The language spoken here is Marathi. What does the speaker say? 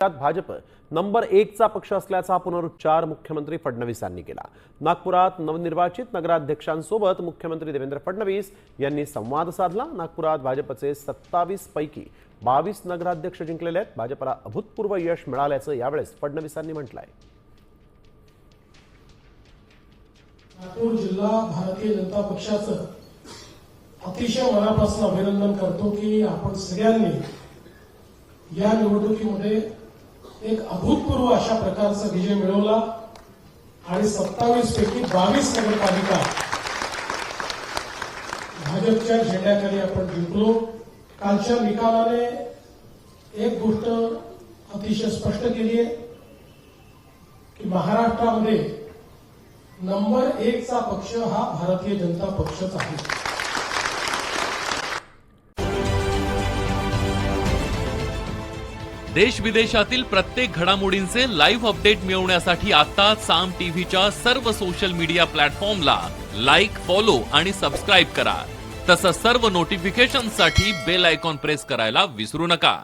भाजप नंबर 1 चा पक्ष असल्याचा पुनरुच्चार मुख्यमंत्री फडणवीस यांनी केला। नागपुरात नवनिर्वाचित नगराध्यक्षांसोबत मुख्यमंत्री देवेंद्र फडणवीस यांनी संवाद साधला। नागपुरात भाजपचे 27 पैकी 22 नगराध्यक्ष जिंकलेले आहेत। भाजपला अभूतपूर्व यश मिळाल्याचं यावेळेस फडणवीसांनी म्हटलंय। नागपूर जिल्हा भारतीय जनता पक्षाचं अतिशय मनापासून अभिनंदन करतो की आपण सगळ्यांनी या निवडणुकीमध्ये एक अभूतपूर्व अशा प्रकारचा विजय मिळवला आणि 27 पैकी 22 नगरपालिका भाजपच्या झेंड्याखाली आपण जिंकलो। कालच्या निकालाने एक गोष्ट अतिशय स्पष्ट केली आहे की महाराष्ट्रामध्ये नंबर 1 चा पक्ष हा भारतीय जनता पक्षच आहे। देश विदेशातील प्रत्येक घडामोडींचे लाईव्ह अपडेट मिळवण्यासाठी आता साम टीव्हीच्या सर्व सोशल मीडिया प्लॅटफॉर्मला लाईक, फॉलो आणि सबस्क्राईब करा। तसंच सर्व नोटिफिकेशनसाठी बेल आयकॉन प्रेस करायला विसरू नका।